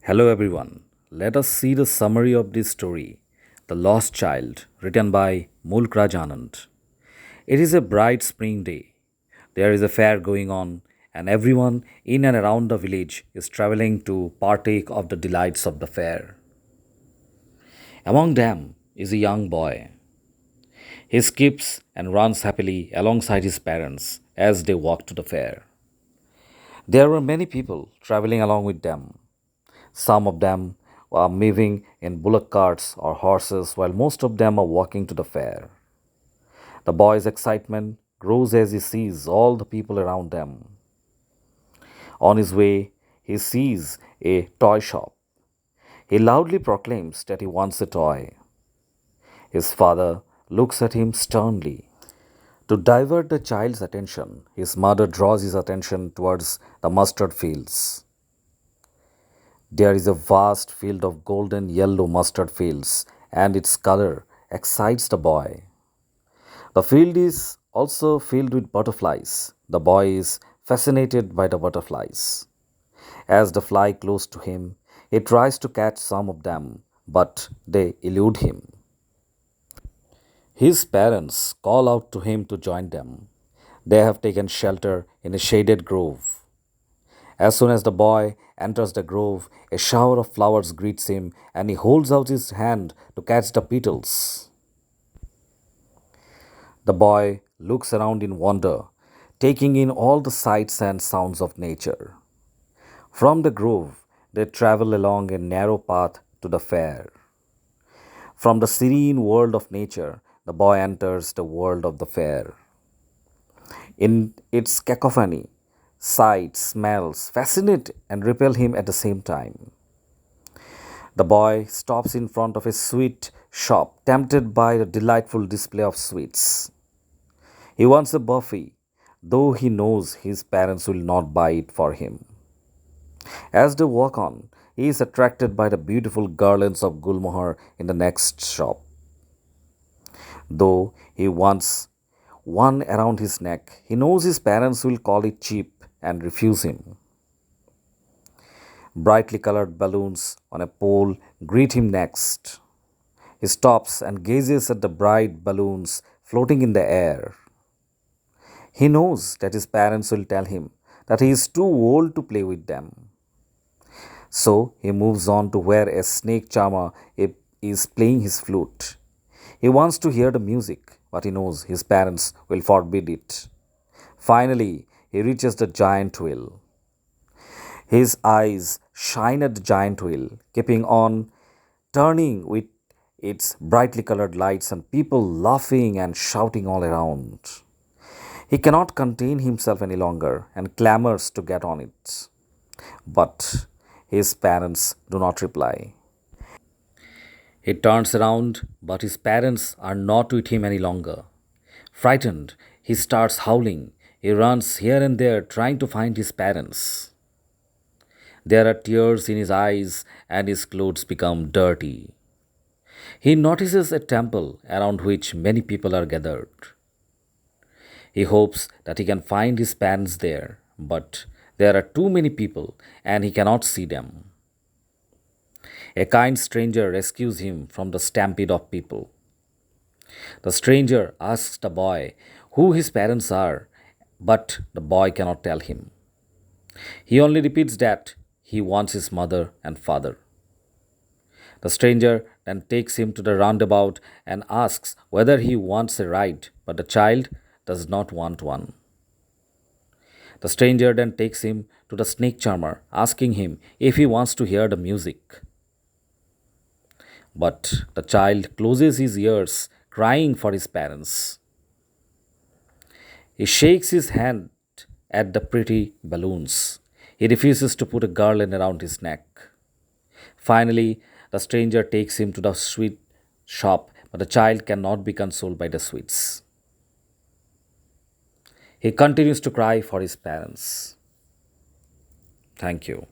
Hello, everyone. Let us see the summary of this story The Lost Child, written by Mulk Anand. It is a bright spring day. There is a fair going on, and everyone in and around the village is traveling to partake of the delights of the fair. Among them is a young boy. He skips and runs happily alongside his parents as they walk to the fair. There were many people traveling along with them. Some of them are moving in bullock carts or horses, while most of them are walking to the fair. The boy's excitement grows as he sees all the people around them. On his way, he sees a toy shop. He loudly proclaims that he wants a toy. His father looks at him sternly. To divert the child's attention, his mother draws his attention towards the mustard fields. There is a vast field of golden yellow mustard fields, and its color excites the boy. The field is also filled with butterflies. The boy is fascinated by the butterflies. As they fly close to him, he tries to catch some of them, but they elude him. His parents call out to him to join them. They have taken shelter in a shaded grove. As soon as the boy enters the grove, a shower of flowers greets him and he holds out his hand to catch the petals. The boy looks around in wonder, taking in all the sights and sounds of nature. From the grove, they travel along a narrow path to the fair. From the serene world of nature, the boy enters the world of the fair. In its cacophony, sights, smells fascinate and repel him at the same time. The boy stops in front of a sweet shop, tempted by the delightful display of sweets. He wants a buffet, though he knows his parents will not buy it for him. As they walk on, he is attracted by the beautiful garlands of gulmohar in the next shop. Though he wants one around his neck, he knows his parents will call it cheap and refuse him. Brightly colored balloons on a pole greet him next. He stops and gazes at the bright balloons floating in the air. He knows that his parents will tell him that he is too old to play with them. So he moves on to where a snake charmer is playing his flute. He wants to hear the music, but he knows his parents will forbid it. Finally, he reaches the giant wheel. His eyes shine at the giant wheel, keeping on turning with its brightly colored lights and people laughing and shouting all around. He cannot contain himself any longer and clamors to get on it. But his parents do not reply. He turns around, but his parents are not with him any longer. Frightened, he starts howling. He runs here and there trying to find his parents. There are tears in his eyes and his clothes become dirty. He notices a temple around which many people are gathered. He hopes that he can find his parents there, but there are too many people and he cannot see them. A kind stranger rescues him from the stampede of people. The stranger asks the boy who his parents are, but the boy cannot tell him. He only repeats that he wants his mother and father. The stranger then takes him to the roundabout and asks whether he wants a ride, but the child does not want one. The stranger then takes him to the snake charmer, asking him if he wants to hear the music. But the child closes his ears, crying for his parents. He shakes his hand at the pretty balloons. He refuses to put a garland around his neck. Finally, the stranger takes him to the sweet shop, but the child cannot be consoled by the sweets. He continues to cry for his parents. Thank you.